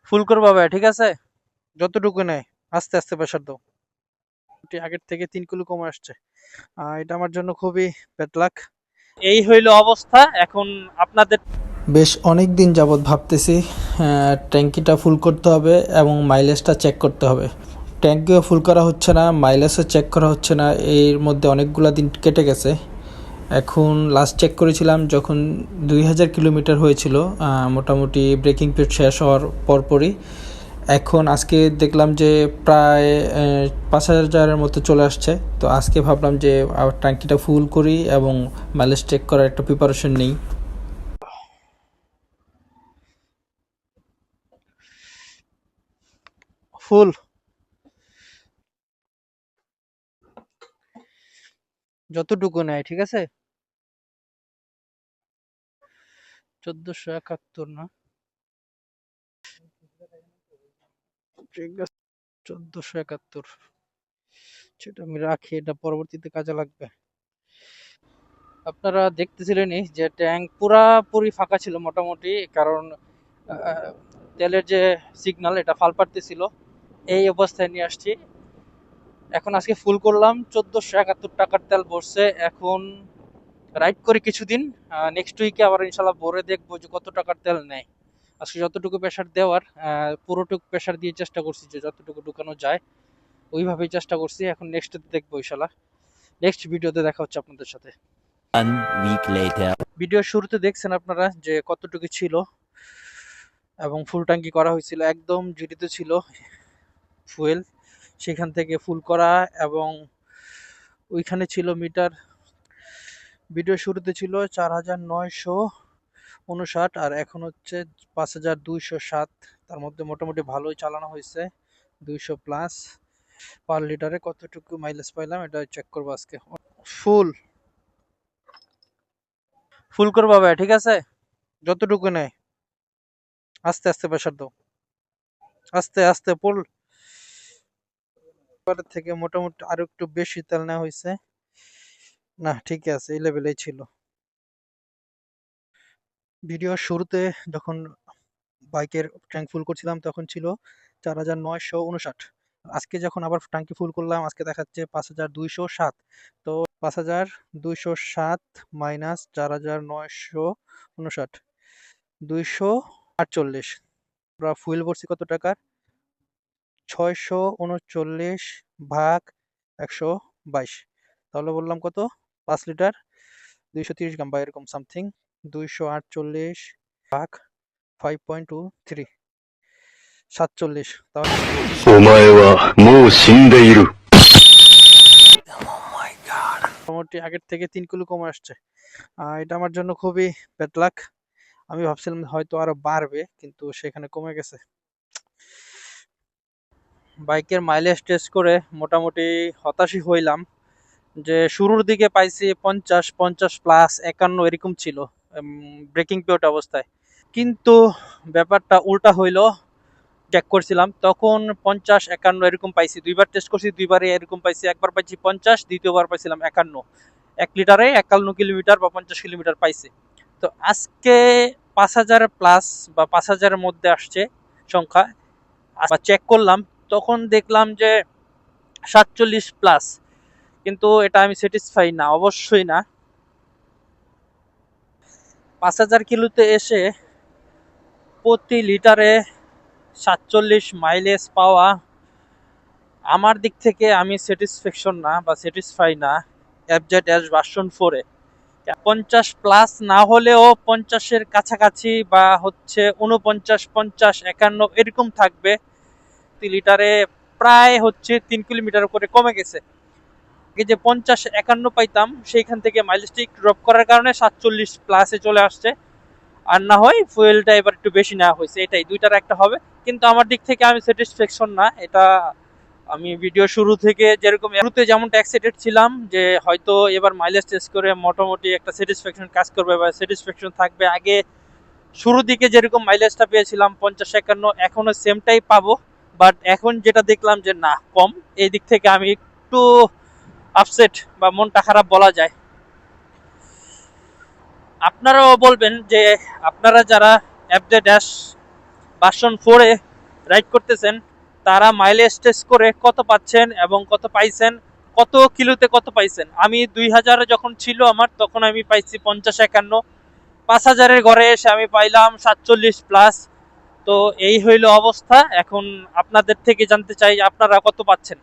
ফুল করবা ভাই, ঠিক আছে? যতটুকু নেয় আস্তে আস্তে প্রেসার দাও। আগের থেকে 3 কিলো কমে আসছে। এটা আমার জন্য খুবই ব্যাড লাক। এই হইলো অবস্থা এখন আপনাদের। বেশ অনেক দিন যাবৎ ভাবতেছি ট্যাঙ্কিটা ফুল করতে হবে এবং মাইলেজটা চেক করতে হবে। ট্যাঙ্কিও ফুল করা হচ্ছে না, মাইলেজও চেক করা হচ্ছে না, এর মধ্যে অনেকগুলো দিন কেটে গেছে। এখন লাস্ট চেক করেছিলাম যখন 2000 কিলোমিটার হয়েছিল, মোটামুটি ব্রেকিং পিরিয়ড শেষ হওয়ার পরপরই। এখন আজকে দেখলাম যে প্রায় 5000-এর মতো চলে আসছে। তো আজকে ভাবলাম যে ট্যাঙ্কিটা ফুল করি এবং মাইলেজ চেক করার একটা প্রিপারেশন নিই। ফুল যতটুকু নেয়, ঠিক আছে? 1471 না, ঠিক আছে, 1471। সেটা আমি রাখি, এটা পরবর্তীতে কাজে লাগবে। আপনারা দেখতেছিলেনই যে ট্যাঙ্ক পুরাপুরি ফাঁকা ছিল মোটামুটি, কারণ আহ, তেলের যে সিগন্যাল এটা ফাল পারতেছিল। এই অবস্থায় নিয়ে আসছি। এখন আজকে ফুল করলাম, 1471 টাকার তেল ভরছে। এখন রাইড করি কিছুদিন, নেক্সট উইকে আবার ইনশাল্লাহ ভরে দেখবো যে কত টাকার তেল নেয়। আজকে যতটুকু প্রেশার দেওয়ার পুরোটুকু প্রেশার দিয়ে চেষ্টা করছি যে যতটুকু ঢুকানো যায় ওইভাবেই চেষ্টা করছি। এখন নেক্সট দেখবো ইনশাল্লাহ। নেক্সট ভিডিওতে দেখা হচ্ছে আপনাদের সাথে। 1 week later. ভিডিওর শুরুতে দেখছেন আপনারা যে কতটুকু ছিল এবং ফুল ট্যাঙ্কি করা হয়েছিল, একদম জিরোতে ছিল ফুয়েল। সেখান থেকে ফুল করা এবং ওইখানে ছিল মিটার। ভিডিও শুরুতে ছিল 4959, আর এখন হচ্ছে 5207। তার মধ্যে মোটামুটি ভালোই চালানো হয়েছে, 200+। পার লিটারে কতটুকু মাইলেজ পাইলাম এটা চেক করবো আজকে। ফুল ফুল করবা ভাই, ঠিক আছে? যতটুকু নেয় আস্তে আস্তে প্রেসার দাও, আস্তে আস্তে পুল। থেকে মোটামুটি আরো একটু বেশি তেল নেওয়া হয়েছে। না, ঠিক আছে, এই লেভেলেই ছিল। ভিডিওর শুরুতে যখন বাইকের ট্যাঙ্ক ফুল করছিলাম তখন ছিল 4959। আজকে যখন আবার ট্যাঙ্কি ফুল করলাম আজকে দেখাচ্ছে 5207। তো 5207 মাইনাস 4959, 248। আমরা ফুয়েল ভরছি কত টাকার? 639 ভাগ 122। তাহলে বললাম কত? 5 লিটার 230 গ্রাম বা এরকম সামথিং। 248 ভাগ 5.23, 47। তাহলে お前はもう死んでいる。মোটামুটি আগের থেকে 3 কিলো কমে আসছে। এটা আমার জন্য খুবই ব্যাড লাক। আমি ভাবছিলাম হয়তো আরো বাড়বে, কিন্তু সেখানে কমে গেছে। বাইকের মাইলেজ টেস্ট করে মোটামুটি হতাশই হইলাম যে শুরুর দিকে পাইছি 50, 50+, 51 এরকম ছিল ব্রেকিং পিরিয়ড অবস্থায়। কিন্তু ব্যাপারটা উল্টা হইলো। চেক করছিলাম তখন 50, 51 এরকম পাইছি। দুইবার টেস্ট করছি, দুইবারই এরকম পাইছি। একবার পাইছি 50, দ্বিতীয়বার পাইছিলাম 51। 1 লিটারে 51 কিলোমিটার বা 50 কিলোমিটার পাইছি। তো আজকে 5000+ বা 5000-এর মধ্যে আসছে সংখ্যা। চেক করলাম তখন দেখলাম যে 47+। কিন্তু এটা আমি স্যাটিসফাই না, অবশ্যই না। 5000 কিলোতে এসে প্রতি লিটারে 47 মাইলেজ পাওয়া আমার দিক থেকে আমি স্যাটিসফ্যাকশন না বা স্যাটিসফাই না। এফজেড ভার্সন 4-এ 50+ না হলেও 50-এর কাছাকাছি বা হচ্ছে 49, 50, 51 এরকম থাকবে। প্রতি লিটারে প্রায় হচ্ছে 3 কিলোমিটার করে কমে গেছে। আগে যে 50, 51 পাইতাম সেইখান থেকে মাইলেজটি ড্রপ করার কারণে 47+-এ চলে আসছে। আর না হয় ফুয়েলটা এবার একটু বেশি নেওয়া হয়েছে, এটাই দুইটার একটা হবে। কিন্তু আমার দিক থেকে আমি স্যাটিসফ্যাকশন না এটা। আমি ভিডিও শুরু থেকে যেরকম শুরুতে যেমনটা এক্সাইটেড ছিলাম যে হয়তো এবার মাইলেজ টেস্ট করে মোটামুটি একটা স্যাটিসফ্যাকশন কাজ করবে বা স্যাটিসফ্যাকশন থাকবে। আগে শুরুর দিকে যেরকম মাইলেজটা পেয়েছিলাম 50, 51, এখনো সেমটাই পাবো। বাট এখন যেটা দেখলাম যে না, কম। এই দিক থেকে আমি একটু আপসেট বা মনটা খারাপ বলা যায়। আপনারাও বলবেন যে আপনারা যারা এফজেড ভার্সন 4-এ রাইড করতেছেন তারা মাইলেজ টেস্ট করে কত পাচ্ছেন এবং কত পাইছেন, কত কিলোতে কত পাইছেন। আমি 2000 যখন ছিল আমার, তখন আমি পাইছি 50-51। 5000-এর ঘরে এসে আমি পাইলাম 47+। তো এই হইল অবস্থা। এখন আপনাদের থেকে জানতে চাই আপনারা কত পাচ্ছেন।